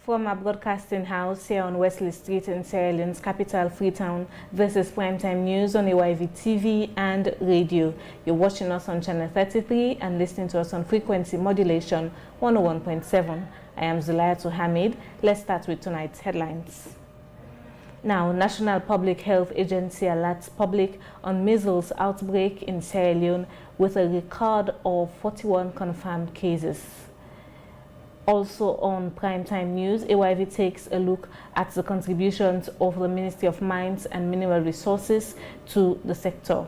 From our broadcasting house here on Wesley Street in Sierra Leone's capital, Freetown, this is Primetime News on AYV TV and radio. You're watching us on channel 33 and listening to us on frequency modulation 101.7. I am Zulayatu Hamid. Let's start with tonight's headlines. Now, National Public Health Agency alerts public on measles outbreak in Sierra Leone with a record of 41 confirmed cases. Also on Primetime News, AYV takes a look at the contributions of the Ministry of Mines and Mineral Resources to the sector.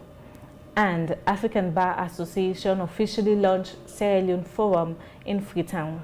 And African Bar Association officially launched Sierra Leone Forum in Freetown.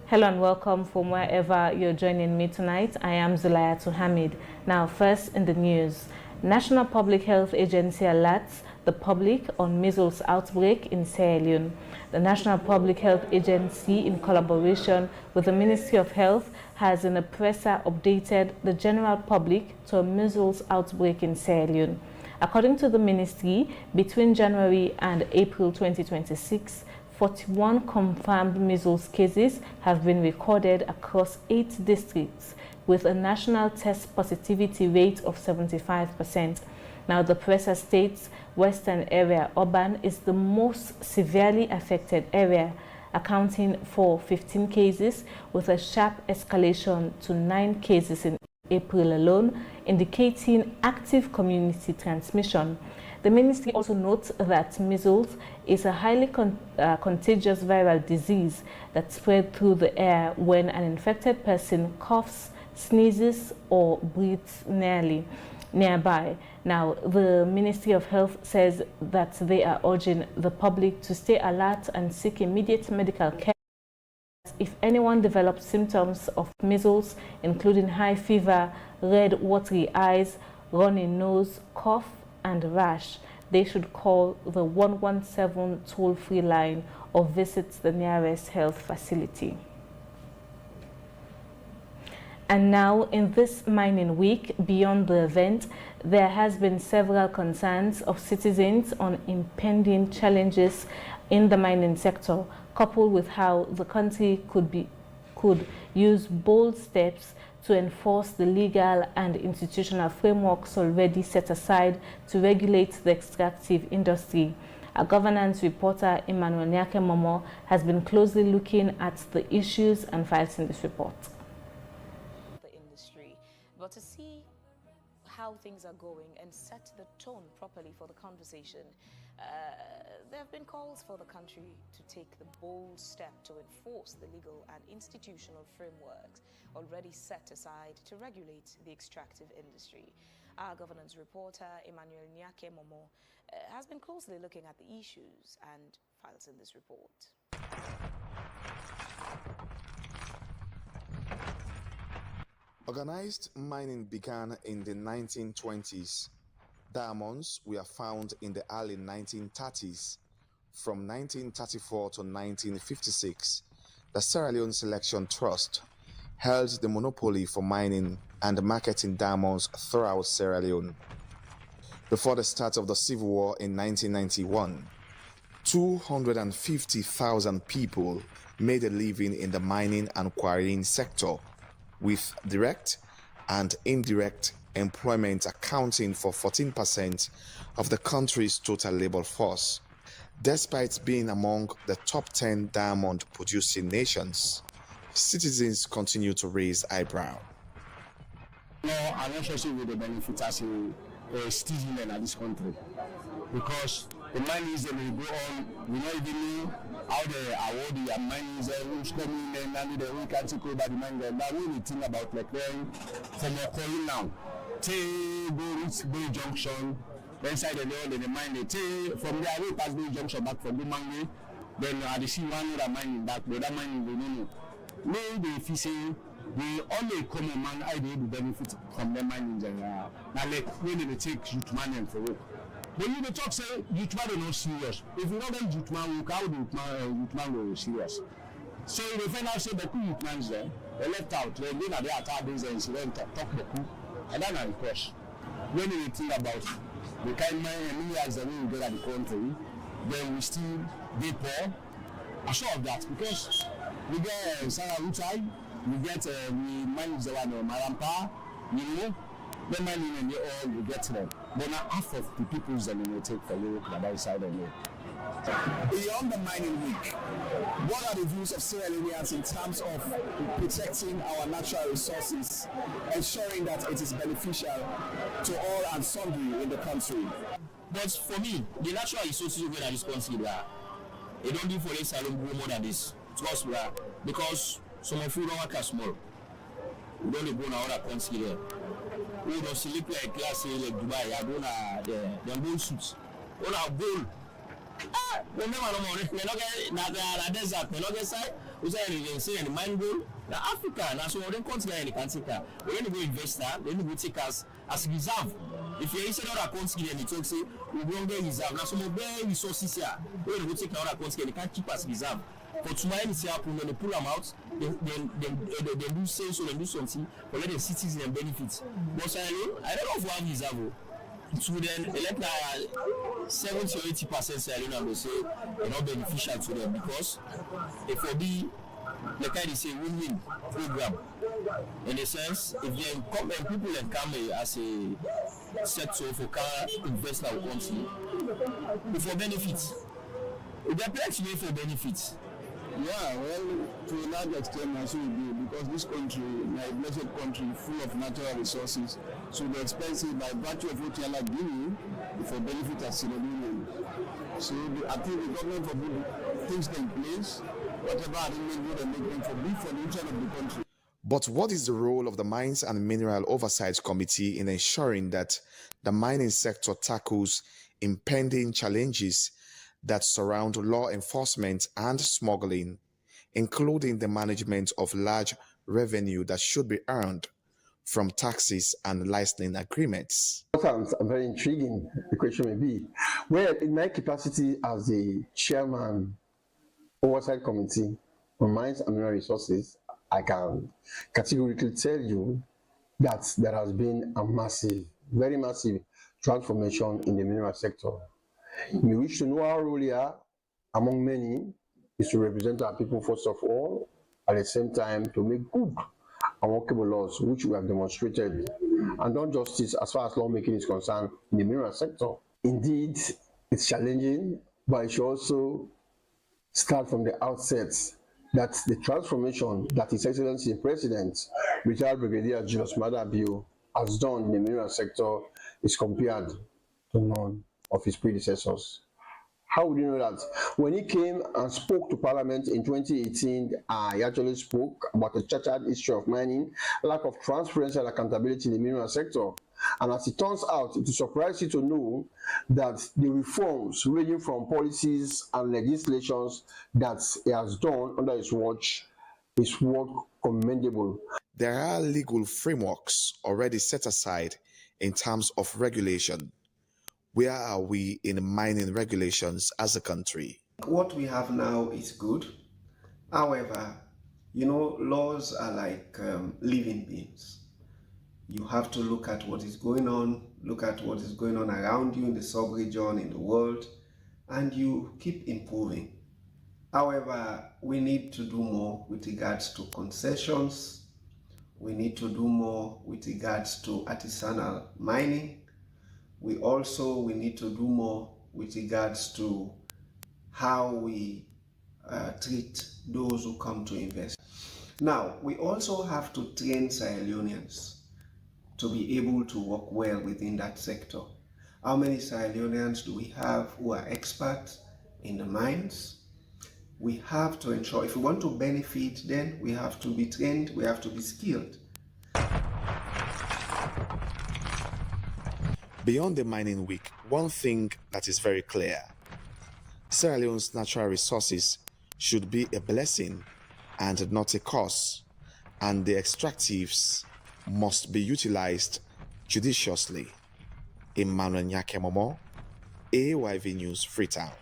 Hello and welcome from wherever you're joining me tonight. I am Zulayatu Hamid. Now, first in the news, National Public Health Agency alerts the public on measles outbreak in Sierra Leone. The National Public Health Agency, in collaboration with the Ministry of Health, has in a presser updated the general public to a measles outbreak in Sierra Leone. According to the ministry, between January and April 2026, 41 confirmed measles cases have been recorded across 8 districts, with a national test positivity rate of 75%. Now, the presser states Western Area Urban is the most severely affected area, accounting for 15 cases, with a sharp escalation to 9 cases in April alone, indicating active community transmission. The ministry also notes that measles is a highly contagious viral disease that spreads through the air when an infected person coughs, sneezes, or breathes nearby. Now, the Ministry of Health says that they are urging the public to stay alert and seek immediate medical care if anyone develops symptoms of measles, including high fever, red watery eyes, runny nose, cough, and rash. They should call the 117 toll-free line or visit the nearest health facility. And now, in this mining week, beyond the event, there has been several concerns of citizens on impending challenges in the mining sector, coupled with how the country could use bold steps to enforce the legal and institutional frameworks already set aside to regulate the extractive industry. Our governance reporter, Emmanuel Nyake has been closely looking at the issues and files in this report. But to see how things are going and set the tone properly for the conversation, there have been calls for the country to take the bold step to enforce the legal and institutional frameworks already set aside to regulate the extractive industry. Our governance reporter, Emmanuel Nyake has been closely looking at the issues and files in this report. Organized mining began in the 1920s. Diamonds were found in the early 1930s. From 1934 to 1956, the Sierra Leone Selection Trust held the monopoly for mining and marketing diamonds throughout Sierra Leone. Before the start of the Civil War in 1991, 250,000 people made a living in the mining and quarrying sector, with direct and indirect employment accounting for 14% of the country's total labor force. Despite being among the top 10 diamond-producing nations, citizens continue to raise eyebrow. No, I'm not sure we will benefit as a citizen in this country, because the mines that will go on, we don't even know how they award the mines, who's coming in, and we can't take over the mines. Now we need to think about like from our calling now. Take go reach Bay Junction, inside the road in the mine. Take from there we pass Bay Junction back from the mine. Then I see one other mine back, the other mine we don't know. Maybe if you say the only common man I be able to benefit from the mining. Now like when they take youth man for work. When you talk say youth man are not serious. If you don't get youth man work, how do youth man go serious? So the find out say the youth man there, they left out. They go na they attack this incident, talk the coup, and then of course, when you think about the kind of years that we get at the country, then we still be poor. I'm sure of that because We get Sarah Utai, we get we manage the one Marampa, you know, the money and they all we get them. But now half of the people's that we take for you on that side of you. Beyond the mining week, what are the views of Sierra Leoneans in terms of protecting our natural resources, ensuring that it is beneficial to all and sundry in the country? But for me, the natural resources we are responsible. They don't do for this alone grow more than this. Because some of you don't work as small. We don't go now other country there. We don't sleep like class like Dubai. I don't have the gold suits. We have gold. Remember no more. We not get na desert. We not get side. We say in the mine gold. Na Africa. Na so we don't country in the country. We don't go investor. They don't go take us as reserve. If you say other country, then it talk say we don't get reserve. Now some of the resources here. We don't go take other country. They can't keep us reserve. For tomorrow, when they pull them out, they do sales, so they do something for let the citizens and benefits. But I don't know if we have reserve. To then elect 70 or 80% salary, I will say they're not beneficial to them because if for be like I say win-win program. In a sense, if they come and people can come as a sector for car investor country for benefits. They are plenty for benefits. Yeah, well, to a large extent, I should be because this country, my blessed country, full of natural resources, so the expensive by virtue of what you are giving for benefit as civilian. So I think the government for good things in place, whatever arrangement they make them for the interest of the country. But what is the role of the Mines and Mineral Oversight Committee in ensuring that the mining sector tackles impending challenges that surround law enforcement and smuggling, including the management of large revenue that should be earned from taxes and licensing agreements? What sounds very intriguing, the question may be, well, in my capacity as the chairman oversight committee on mines and mineral resources, I can categorically tell you that there has been a massive, very massive transformation in the mineral sector. We wish to know our role here, among many, is to represent our people first of all, at the same time to make good and workable laws, which we have demonstrated, and done justice as far as lawmaking is concerned in the mineral sector. Indeed, it's challenging, but it should also start from the outset that the transformation that His Excellency the President, retired Brigadier Julius Maada Bio, has done in the mineral sector is compared to none of his predecessors. How would you know that? When he came and spoke to Parliament in 2018, he actually spoke about the chartered history of mining, lack of transparency and accountability in the mineral sector. And as it turns out, it will surprise you to know that the reforms ranging from policies and legislations that he has done under his watch is work commendable. There are legal frameworks already set aside in terms of regulation. Where are we in mining regulations as a country? What we have now is good. However, you know, laws are like living beings. You have to look at what is going on, look at what is going on around you in the sub-region, in the world, and you keep improving. However, we need to do more with regards to concessions. We need to do more with regards to artisanal mining. We need to do more with regards to how we treat those who come to invest. Now, we also have to train Sierra Leoneans to be able to work well within that sector. How many Sierra Leoneans do we have who are experts in the mines? We have to ensure, if we want to benefit, then we have to be trained, we have to be skilled. Beyond the mining week, one thing that is very clear: Sierra Leone's natural resources should be a blessing and not a curse, and the extractives must be utilized judiciously. Emmanuel Nyakemomo, AYV News, Freetown.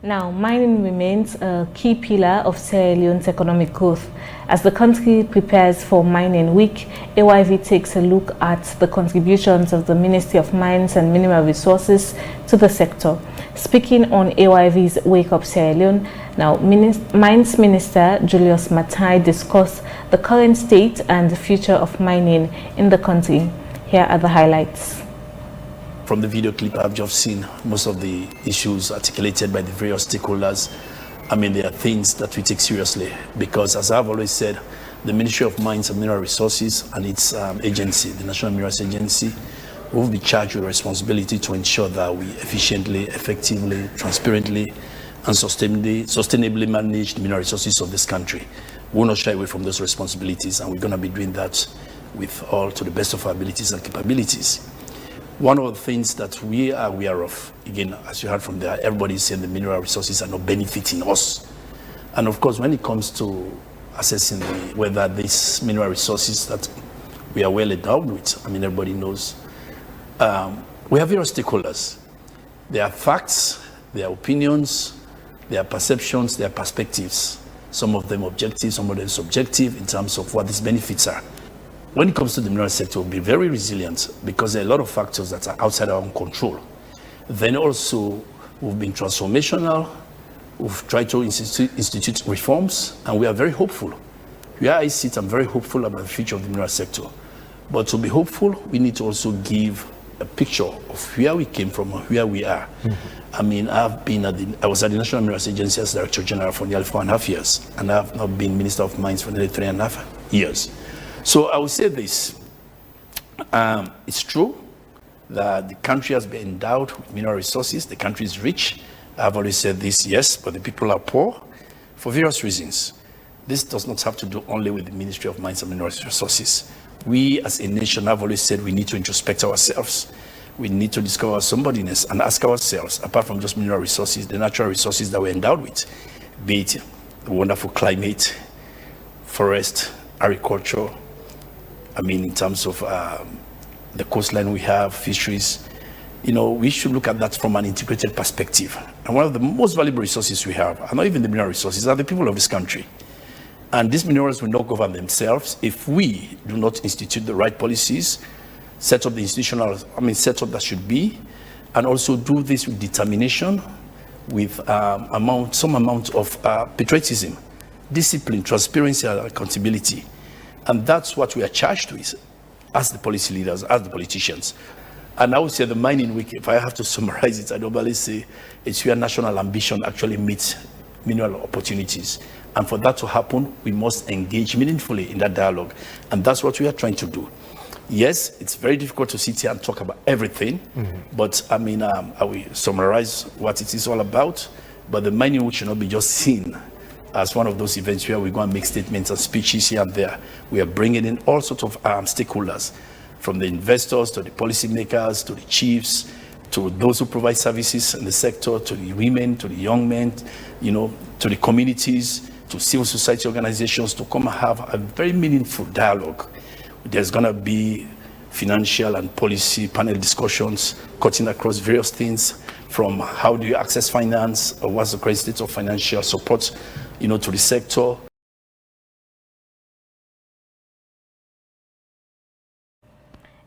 Now, mining remains a key pillar of Sierra Leone's economic growth. As the country prepares for Mining Week, AYV takes a look at the contributions of the Ministry of Mines and Mineral Resources to the sector. Speaking on AYV's Wake Up Sierra Leone, now Mines Minister Julius Matai discussed the current state and the future of mining in the country. Here are the highlights. From the video clip I've just seen, most of the issues articulated by the various stakeholders, I mean, they are things that we take seriously because, as I've always said, the Ministry of Mines and Mineral Resources and its agency, the National Minerals Agency, will be charged with responsibility to ensure that we efficiently, effectively, transparently, and sustainably manage the mineral resources of this country. We will not shy away from those responsibilities, and we're going to be doing that with all to the best of our abilities and capabilities. One of the things that we are aware of, again, as you heard from there, everybody is saying the mineral resources are not benefiting us. And of course, when it comes to assessing whether these mineral resources that we are well endowed with, I mean, everybody knows, we have various stakeholders. There are facts, there are opinions, there are perceptions, there are perspectives. Some of them objective, some of them subjective in terms of what these benefits are. When it comes to the mineral sector, we'll be very resilient because there are a lot of factors that are outside our own control. Then also, we've been transformational, we've tried to institute reforms, and we are very hopeful. Where I sit, I'm very hopeful about the future of the mineral sector. But to be hopeful, we need to also give a picture of where we came from and where we are. Mm-hmm. I mean, I was at the National Minerals Agency as Director General for nearly 4.5 years, and I've now been Minister of Mines for nearly 3.5 years. So I will say this, it's true that the country has been endowed with mineral resources, the country is rich. I've always said this, yes, but the people are poor for various reasons. This does not have to do only with the Ministry of Mines and Mineral Resources. We as a nation have always said we need to introspect ourselves. We need to discover our somebodyness and ask ourselves, apart from just mineral resources, the natural resources that we're endowed with, be it the wonderful climate, forest, agriculture, I mean, in terms of the coastline we have, fisheries, you know, we should look at that from an integrated perspective. And one of the most valuable resources we have, and not even the mineral resources, are the people of this country. And these minerals will not govern themselves if we do not institute the right policies, set up the setup that should be, and also do this with determination, with some amount of patriotism, discipline, transparency, and accountability. And that's what we are charged with as the policy leaders, as the politicians. And I would say the Mining Week, if I have to summarize it, I normally say it's where national ambition actually meets mineral opportunities. And for that to happen, we must engage meaningfully in that dialogue. And that's what we are trying to do. Yes, it's very difficult to sit here and talk about everything, but I mean, I will summarize what it is all about. But the Mining Week should not be just seen as one of those events where we go and make statements and speeches here and there. We are bringing in all sorts of stakeholders, from the investors to the policymakers to the chiefs to those who provide services in the sector, to the women, to the young men, you know, to the communities, to civil society organizations, to come and have a very meaningful dialogue. There's going to be financial and policy panel discussions cutting across various things, from how do you access finance, or what's the current state of financial support, you know, to the sector.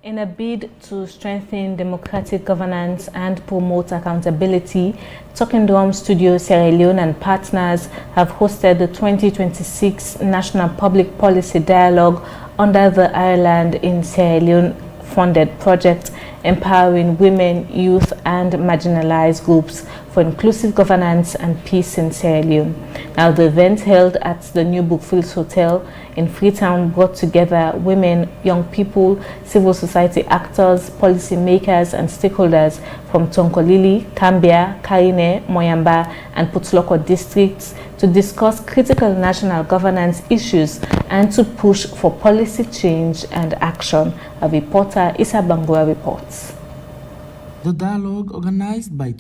In a bid to strengthen democratic governance and promote accountability, Talking Drum Studio Sierra Leone and partners have hosted the 2026 National Public Policy Dialogue under the Ireland in Sierra Leone funded project empowering women, youth and marginalized groups for inclusive governance and peace in Sierra Leone. Now, the event held at the New Brookfield Hotel in Freetown brought together women, young people, civil society actors, policymakers and stakeholders from Tonkolili, Kambia, Karine, Moyamba and Putloko districts to discuss critical national governance issues and to push for policy change and action. A reporter, Issa Bangura, reports. The dialogue, organized by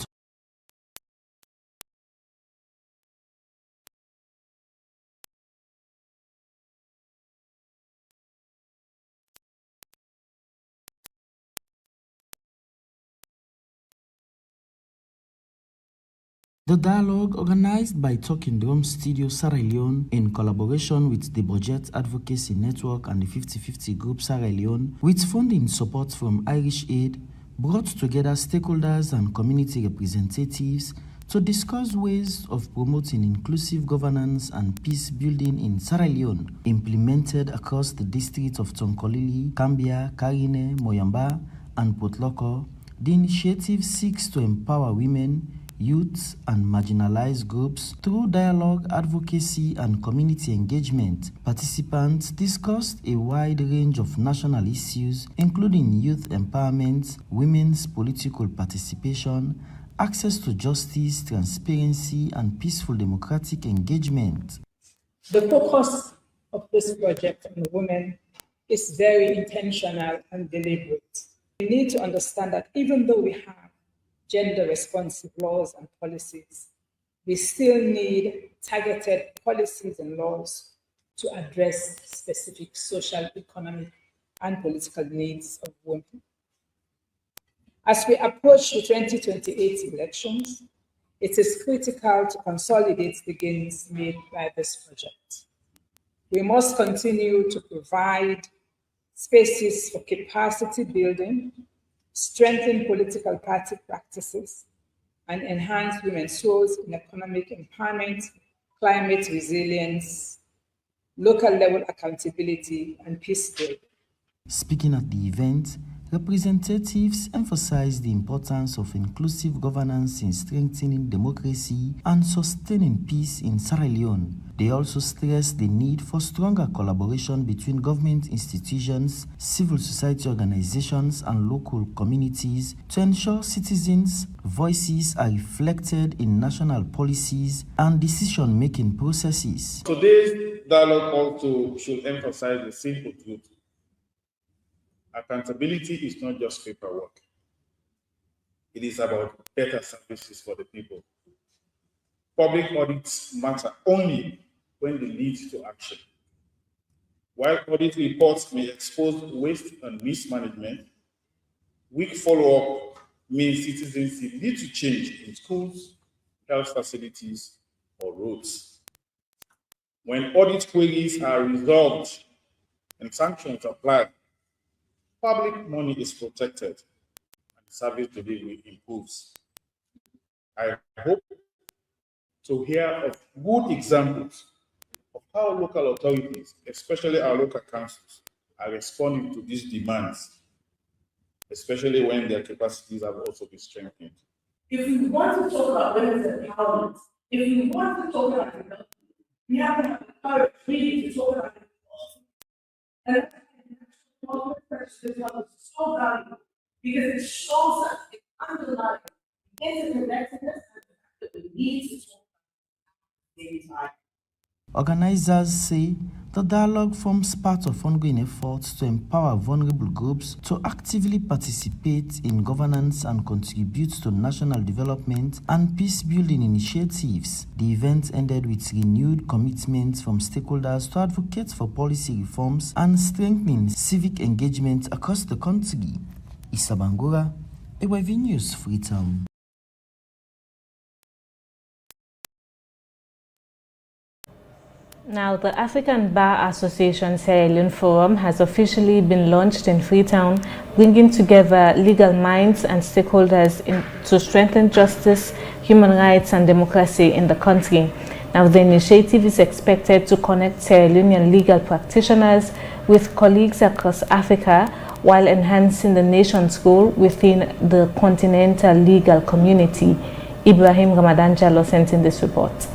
The dialogue, organized by Talking Drum Studio Sierra Leone in collaboration with the Budget Advocacy Network and the 50/50 Group Sierra Leone, with funding support from Irish Aid, brought together stakeholders and community representatives to discuss ways of promoting inclusive governance and peace building in Sierra Leone, implemented across the districts of Tonkolili, Cambia, Karine, Moyamba, and Potloko. The initiative seeks to empower women, youth, and marginalized groups through dialogue, advocacy, and community engagement. Participants discussed a wide range of national issues, including youth empowerment, women's political participation, access to justice, transparency, and peaceful democratic engagement. The focus of this project on women is very intentional and deliberate. We need to understand that even though we have gender-responsive laws and policies, we still need targeted policies and laws to address specific social, economic, and political needs of women. As we approach the 2028 elections, it is critical to consolidate the gains made by this project. We must continue to provide spaces for capacity building, strengthen political party practices, and enhance women's roles in economic empowerment, climate resilience, local level accountability, and peace building. Speaking at the event, representatives emphasized the importance of inclusive governance in strengthening democracy and sustaining peace in Sierra Leone. They also stressed the need for stronger collaboration between government institutions, civil society organizations, and local communities to ensure citizens' voices are reflected in national policies and decision-making processes. Today's dialogue also should emphasize the simple truth. Accountability is not just paperwork. It is about better services for the people. Public audits matter only when they lead to action. While audit reports may expose waste and mismanagement, weak follow-up means citizens need to change in schools, health facilities, or roads. When audit queries are resolved and sanctions applied, public money is protected and service delivery improves. I hope to hear of good examples of how local authorities, especially our local councils, are responding to these demands, especially when their capacities have also been strengthened. If we want to talk about women's empowerment, if we want to talk about development, we have to have the courage really to talk about it. And this one is so valuable because it shows us the underlying interconnectedness that we need to talk about at the same time. Organizers say the dialogue forms part of ongoing efforts to empower vulnerable groups to actively participate in governance and contribute to national development and peace-building initiatives. The event ended with renewed commitments from stakeholders to advocate for policy reforms and strengthening civic engagement across the country. Issa Bangura, AYV News, Freetown. Now, the African Bar Association Sierra Leone Forum has officially been launched in Freetown, bringing together legal minds and stakeholders to strengthen justice, human rights, and democracy in the country. Now, the initiative is expected to connect Sierra Leonean legal practitioners with colleagues across Africa while enhancing the nation's role within the continental legal community. Ibrahim Ramadan Jallo sent in this report.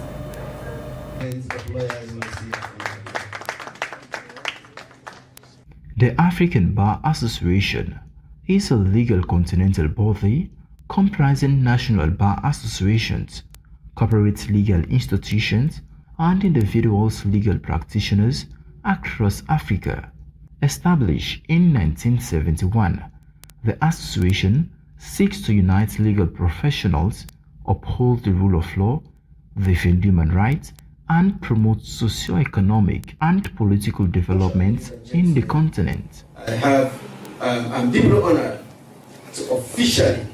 The African Bar Association is a legal continental body comprising national bar associations, corporate legal institutions, and individuals legal practitioners across Africa. Established in 1971, the association seeks to unite legal professionals, uphold the rule of law, defend human rights, and promote socio-economic and political development in the continent. I'm deeply honored to officially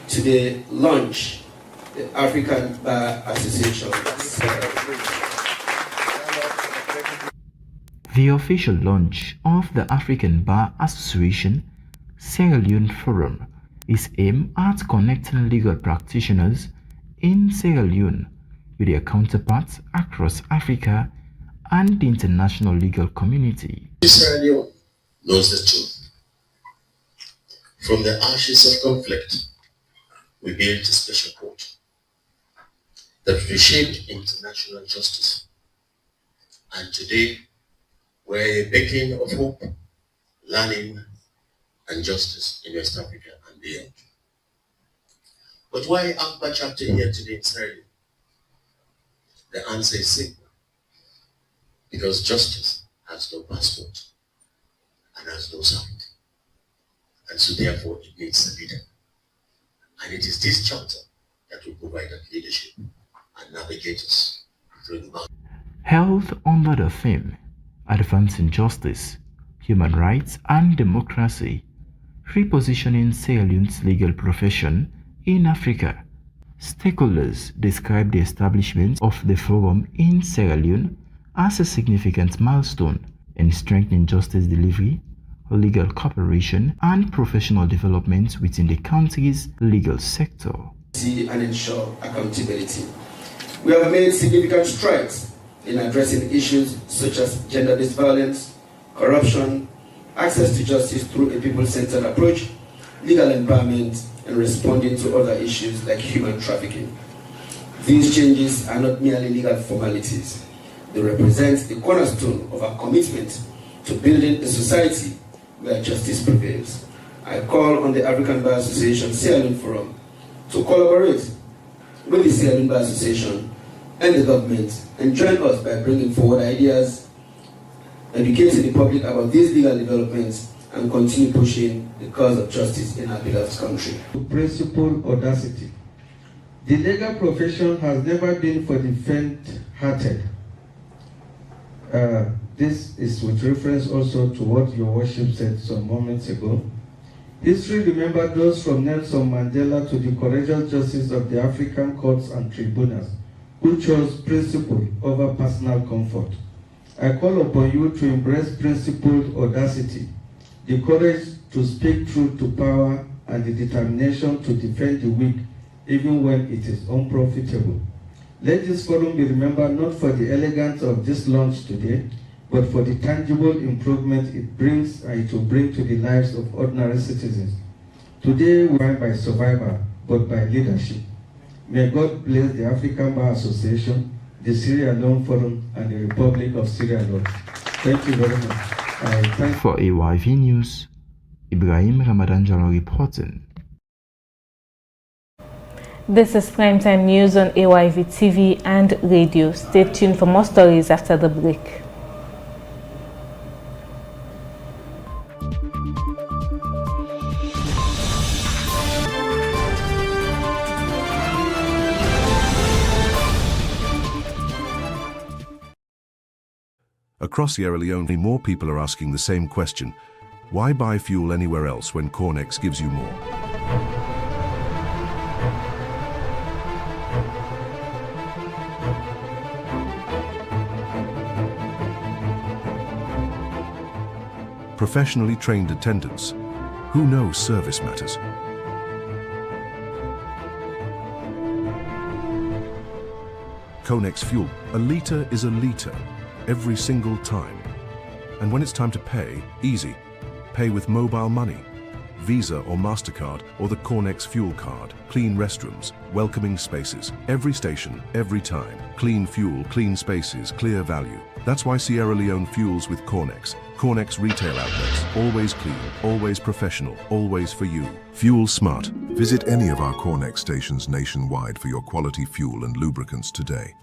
today launch the African Bar Association. The official launch of the African Bar Association Sierra Leone Forum is aimed at connecting legal practitioners in Sierra Leone with their counterparts across Africa and the international legal community. Sierra Leone knows the truth. From the ashes of conflict, we built a special court that reshaped international justice. And today, we're a beacon of hope, learning, and justice in West Africa and beyond. But why ACBA chapter here today in Sierra Leone? The answer is simple. Because justice has no passport and has no side. And so therefore it needs a leader. And it is this charter that will provide that leadership and navigate us through the mountain. Held under the theme Advancing Justice, Human Rights and Democracy, Repositioning Sierra Leone's Legal Profession in Africa, stakeholders described the establishment of the forum in Sierra Leone as a significant milestone in strengthening justice delivery, legal cooperation, and professional development within the country's legal sector. And ensure accountability. We have made significant strides in addressing issues such as gender-based violence, corruption, access to justice through a people-centered approach, legal empowerment, and responding to other issues like human trafficking. These changes are not merely legal formalities. They represent the cornerstone of our commitment to building a society where justice prevails. I call on the African Bar Association Sierra Leone Forum to collaborate with the Sierra Leone Bar Association and the government and join us by bringing forward ideas, educating the public about these legal developments, and continue pushing the cause of justice in our beloved country. Principle audacity. The legal profession has never been for the faint-hearted. This is with reference also to what your worship said some moments ago. History remembered those from Nelson Mandela to the courageous justice of the African courts and tribunals who chose principle over personal comfort. I call upon you to embrace principled audacity, the courage to speak truth to power, and the determination to defend the weak even when it is unprofitable. Let this forum be remembered not for the elegance of this launch today, but for the tangible improvement it brings and it will bring to the lives of ordinary citizens. Today we are by survival, but by leadership. May God bless the African Bar Association, the Sierra Leone Forum, and the Republic of Sierra Leone. Thank you very much. For AYV News, Ibrahim Ramadan Jalo reporting. This is Primetime News on AYV TV and radio. Stay tuned for more stories after the break. Across Sierra Leone, more people are asking the same question. Why buy fuel anywhere else when Cornex gives you more? Professionally trained attendants who know service matters. Cornex fuel, a litre is a litre, every single time. And when it's time to pay, easy. Pay with mobile money, Visa or MasterCard, or the Cornex fuel card. Clean restrooms, welcoming spaces. Every station, every time. Clean fuel, clean spaces, clear value. That's why Sierra Leone fuels with Cornex. Cornex retail outlets, always clean, always professional, always for you. Fuel smart. Visit any of our Cornex stations nationwide for your quality fuel and lubricants today.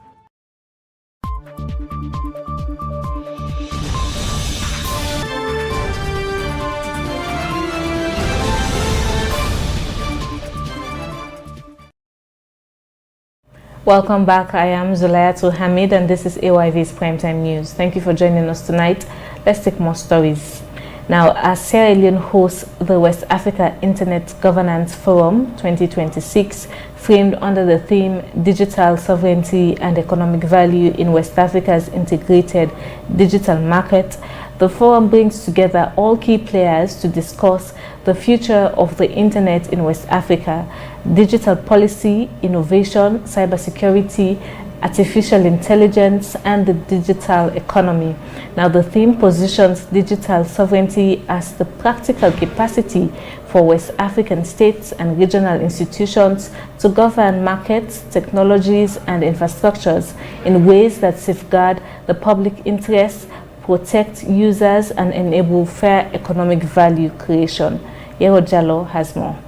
Welcome back. I am Zulayatu Hamid and this is AYV's Primetime News. Thank you for joining us tonight. Let's take more stories. Now, as Sierra Leone hosts the West Africa Internet Governance Forum 2026, framed under the theme Digital Sovereignty and Economic Value in West Africa's Integrated Digital Market, the forum brings together all key players to discuss the future of the Internet in West Africa, digital policy, innovation, cybersecurity, artificial intelligence, and the digital economy. Now, the theme positions digital sovereignty as the practical capacity for West African states and regional institutions to govern markets, technologies, and infrastructures in ways that safeguard the public interest, protect users, and enable fair economic value creation. Yero Jallo has more.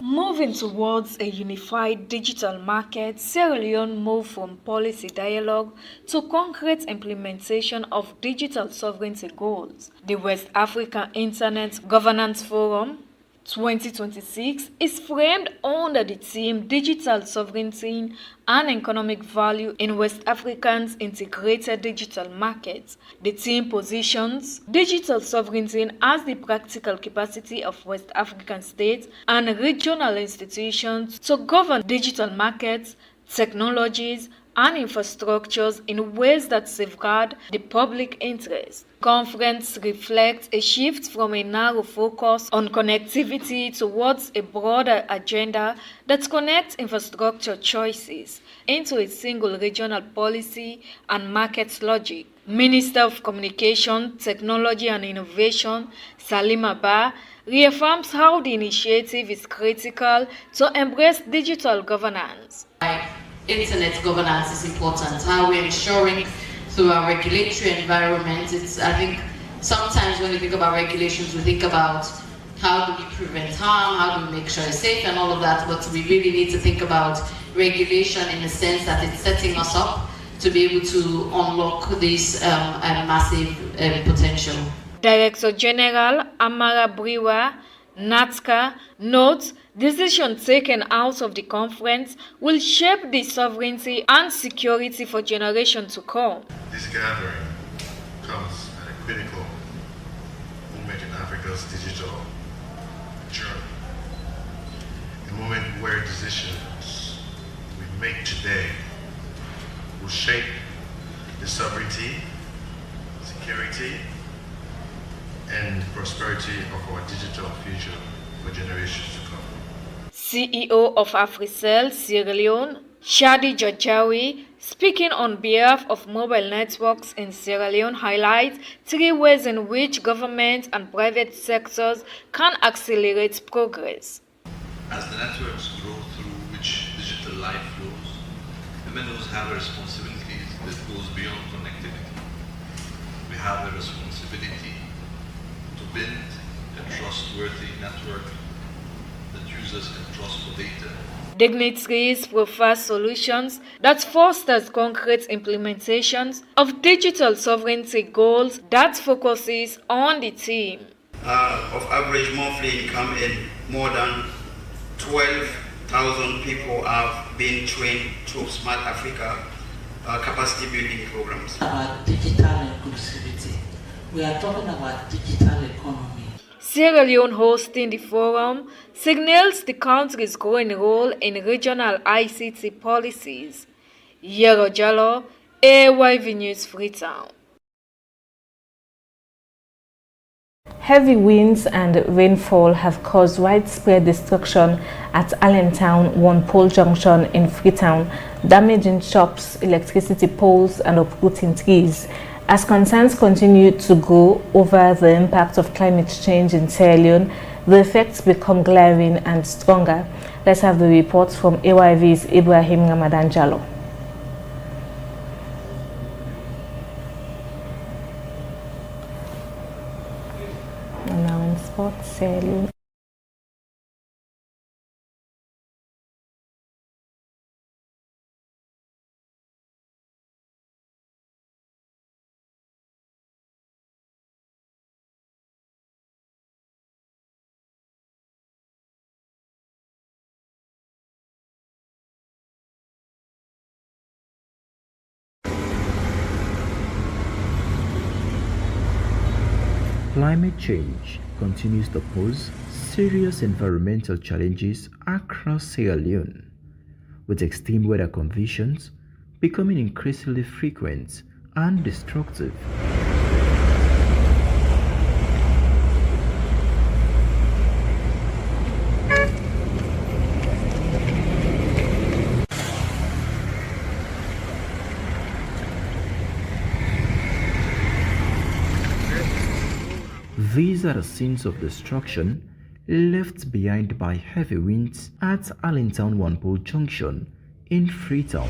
Moving towards a unified digital market, Sierra Leone moved from policy dialogue to concrete implementation of digital sovereignty goals. The West Africa Internet Governance Forum 2026 is framed under the theme Digital Sovereignty and Economic Value in West Africa's Integrated Digital Market. The theme positions digital sovereignty as the practical capacity of West African states and regional institutions to govern digital markets, technologies, and infrastructures in ways that safeguard the public interest. Conference reflects a shift from a narrow focus on connectivity towards a broader agenda that connects infrastructure choices into a single regional policy and market logic. Minister of Communication, Technology and Innovation, Salim Abba, reaffirms how the initiative is critical to embrace digital governance. Internet governance is important, how we're ensuring through our regulatory environment. I think sometimes when we think about regulations, we think about how do we prevent harm, how do we make sure it's safe and all of that, but we really need to think about regulation in the sense that it's setting us up to be able to unlock this massive potential. Director General Amara Briwa, NATCA, notes decisions taken out of the conference will shape the sovereignty and security for generations to come. This gathering comes at a critical moment in Africa's digital journey, a moment where decisions we make today will shape the sovereignty, security, and prosperity of our digital future for generations to come. CEO of AfriCell Sierra Leone, Shadi Jajawi, speaking on behalf of mobile networks in Sierra Leone, highlights three ways in which government and private sectors can accelerate progress. As the networks grow through which digital life flows, MNOs have a responsibility that goes beyond connectivity. We have a responsibility to build a trustworthy network that users can trust for data. Dignitaries prefer solutions that fosters concrete implementations of digital sovereignty goals that focuses on the theme. Of average monthly income in more than 12,000 people have been trained through Smart Africa capacity building programs. About digital inclusivity, we are talking about digital economy. Sierra Leone hosting the forum signals the country's growing role in regional ICT policies. Yero Jallo, AYV News, Freetown. Heavy winds and rainfall have caused widespread destruction at Allentown One Pole Junction in Freetown, damaging shops, electricity poles, and uprooting trees. As concerns continue to grow over the impact of climate change in Sierra Leone, the effects become glaring and stronger. Let's have the report from AYV's Ibrahim Ramadan Jallo. And now in sports, Sierra Leone. Climate change continues to pose serious environmental challenges across Sierra Leone, with extreme weather conditions becoming increasingly frequent and destructive. These are the scenes of destruction left behind by heavy winds at Allentown Wanpo Junction in Freetown.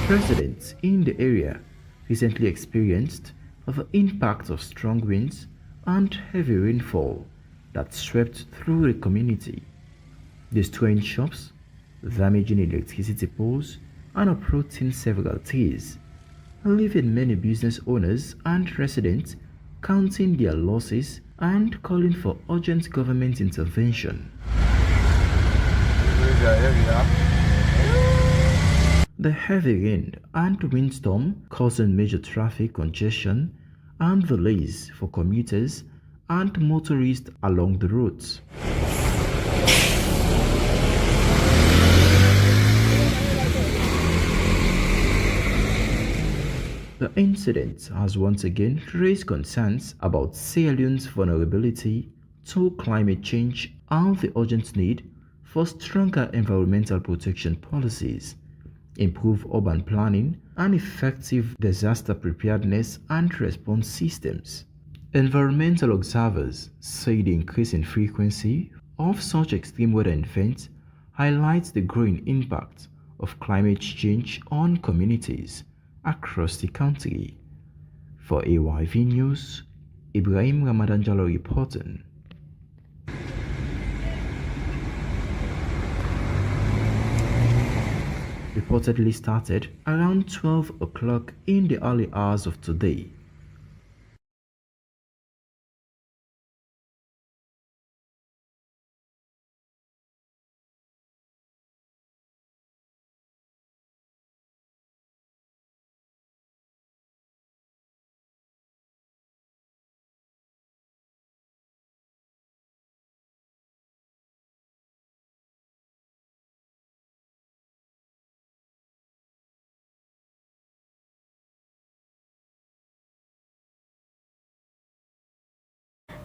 Residents in the area recently experienced the impact of strong winds and heavy rainfall that swept through the community, destroying shops, damaging electricity poles, and uprooting several trees, leaving many business owners and residents counting their losses and calling for urgent government intervention. The heavy rain and windstorm causing major traffic congestion and delays for commuters and motorists along the routes. The incident has once again raised concerns about Sierra Leone's vulnerability to climate change and the urgent need for stronger environmental protection policies, improved urban planning, and effective disaster preparedness and response systems. Environmental observers say the increasing frequency of such extreme weather events highlights the growing impact of climate change on communities across the country. For AYV News, Ibrahim Ramadan Jallo reporting. Reportedly started around 12 o'clock in the early hours of today.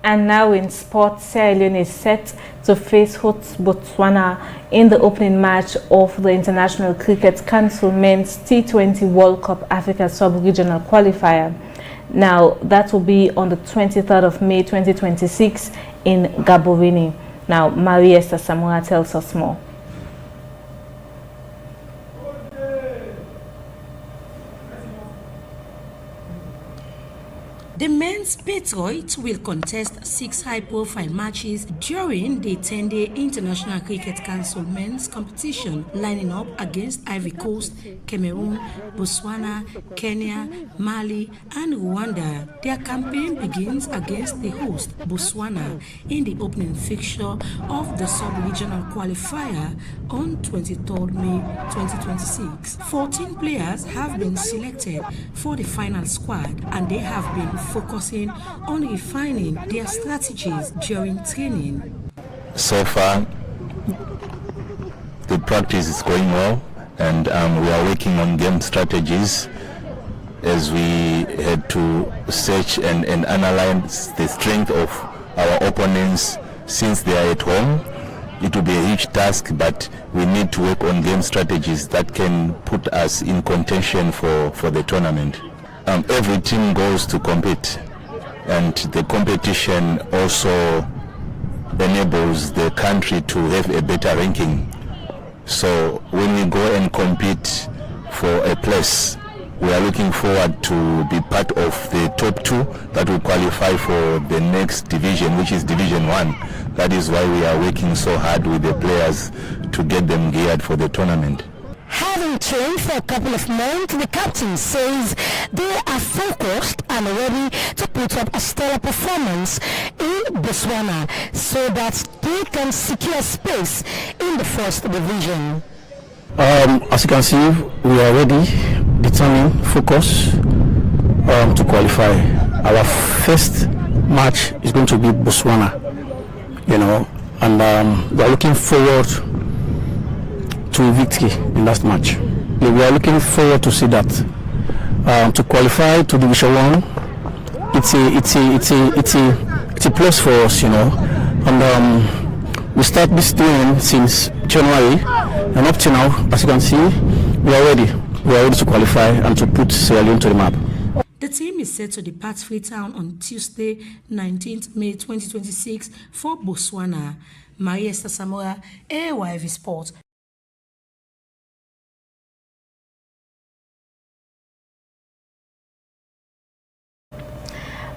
And now in sports, Sierra Leone is set to face host Botswana in the opening match of the International Cricket Council Men's T20 World Cup Africa Sub-Regional Qualifier. Now, that will be on the 23rd of May 2026 in Gaborone. Now, Maria Esther Samura tells us more. The men's Patriots will contest 6 high-profile matches during the 10-day International Cricket Council men's competition, lining up against Ivory Coast, Cameroon, Botswana, Kenya, Mali, and Rwanda. Their campaign begins against the host, Botswana, in the opening fixture of the sub-regional qualifier on 23rd May 2026. 14 players have been selected for the final squad, and they have been focusing on refining their strategies during training. So far, the practice is going well, and we are working on game strategies as we had to search and analyze the strength of our opponents since they are at home. It will be a huge task, but we need to work on game strategies that can put us in contention for the tournament. Every team goes to compete, and the competition also enables the country to have a better ranking. So when we go and compete for a place, we are looking forward to be part of the top 2 that will qualify for the next division, which is Division 1. That is why we are working so hard with the players to get them geared for the tournament. Having trained for a couple of months, the captain says they are focused and ready to put up a stellar performance in Botswana so that they can secure space in the first division. As you can see, we are ready. determined, focused to qualify. Our first match is going to be Botswana, and we are looking forward to a victory in that match. We are looking forward to see that. To qualify to Division 1, it's a plus for us, and we start this training since January, and up to now, as you can see, we are ready to qualify and to put Sierra Leone to the map. The team is set to depart Freetown on Tuesday, 19th May 2026 for Botswana. Maria Esther Samora, AYV Sport.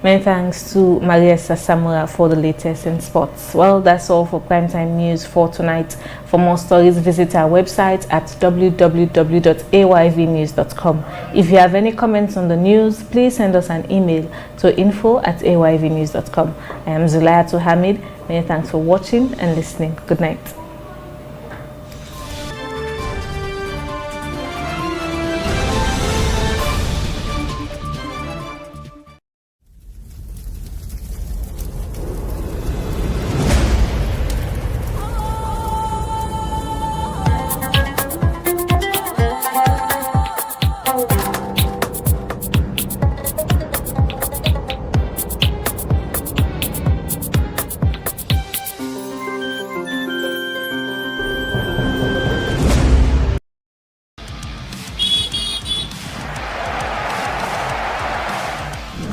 Many thanks to Maria Samura for the latest in sports. Well, that's all for Primetime News for tonight. For more stories, visit our website at www.ayvnews.com. If you have any comments on the news, please send us an email to info@ayvnews.com. I am Zulayatu Hamid. Many thanks for watching and listening. Good night.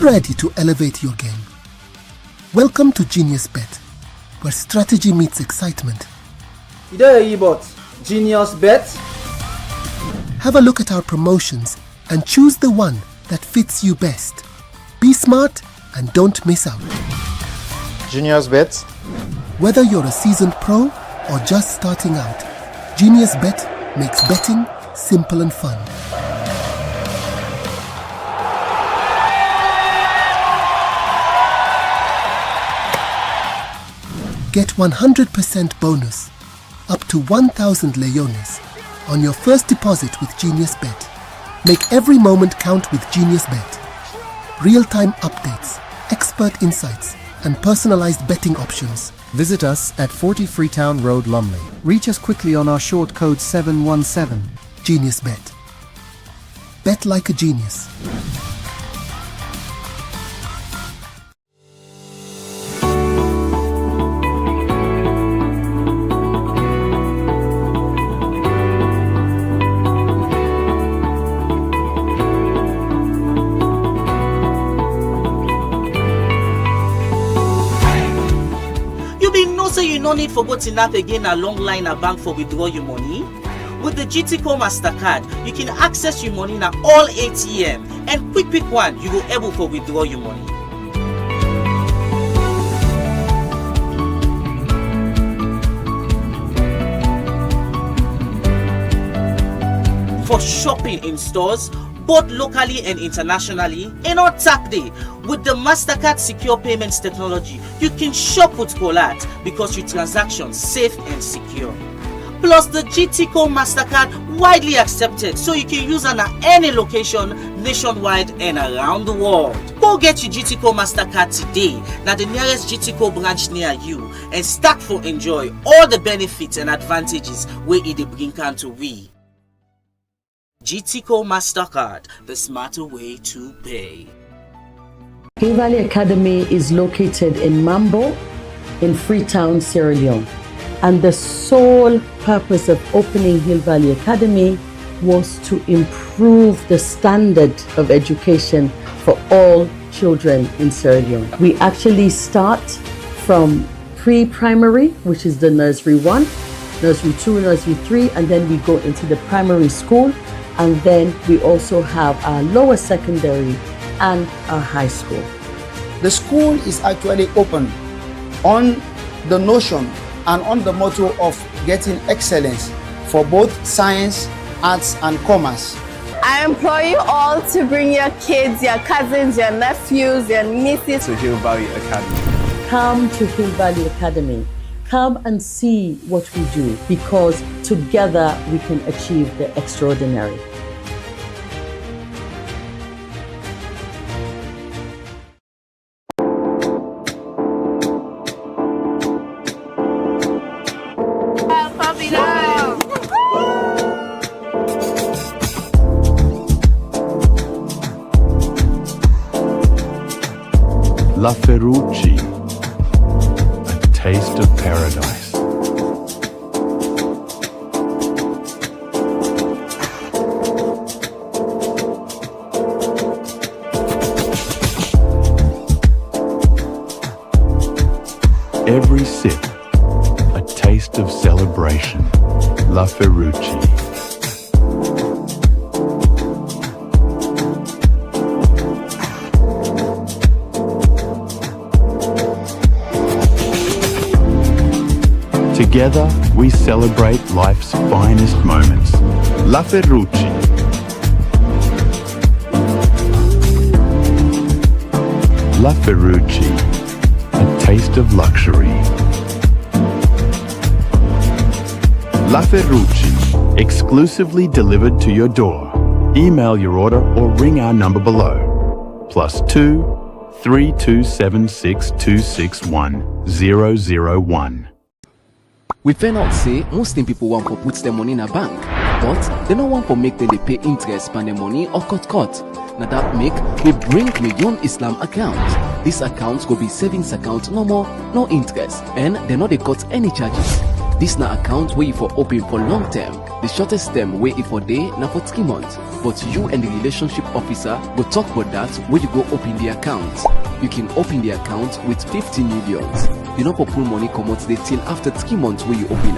Ready to elevate your game. Welcome to Genius Bet, where strategy meets excitement. Genius Bet. Have a look at our promotions and choose the one that fits you best. Be smart and don't miss out. Genius Bet. Whether you're a seasoned pro or just starting out, Genius Bet makes betting simple and fun. Get 100% bonus, up to 1,000 leones, on your first deposit with Genius Bet. Make every moment count with Genius Bet. Real-time updates, expert insights, and personalized betting options. Visit us at 40 Freetown Road, Lumley. Reach us quickly on our short code 717. Genius Bet. Bet like a genius. You no need for go to NAP again a long line at bank for withdraw your money. With the GTCO MasterCard, you can access your money now all ATM and quick one you go able for withdraw your money. For shopping in stores, both locally and internationally, and on tap day with the MasterCard secure payments technology, you can shop with Colat because your transactions safe and secure. Plus the GTCO MasterCard widely accepted, so you can use it at any location nationwide and around the world. Go get your GTCO MasterCard today, now the nearest GTCO branch near you, and start for enjoy all the benefits and advantages where it bring to we. GTCO MasterCard, the smarter way to pay. Hill Valley Academy is located in Mambo, in Freetown, Sierra Leone. And the sole purpose of opening Hill Valley Academy was to improve the standard of education for all children in Sierra Leone. We actually start from pre-primary, which is the nursery 1, nursery 2, nursery 3, and then we go into the primary school. And then we also have our lower secondary and our high school. The school is actually open on the notion and on the motto of getting excellence for both science, arts, and commerce. I implore you all to bring your kids, your cousins, your nephews, your nieces to Hill Valley Academy. Come to Hill Valley Academy. Come and see what we do, because together we can achieve the extraordinary. La Ferrucci, a taste of paradise. Every sip, a taste of celebration. La Ferrucci. Together, we celebrate life's finest moments. La Ferrucci. La Ferrucci, a taste of luxury. La Ferrucci, exclusively delivered to your door. Email your order or ring our number below. +2 3276 261 001. We find out say most people want to put their money in a bank, but they don't want to make them pay interest on their money or cut. Now that make we bring Million Islam account. This account will be savings account, no more, no interest, and they not they cut any charges. This na account where you for open for long term. The shortest term where if for day na for 3 months. But you and the relationship officer go talk about that where you go open the account. You can open the account with 50 million. You not put money come out till after 3 months where you open it.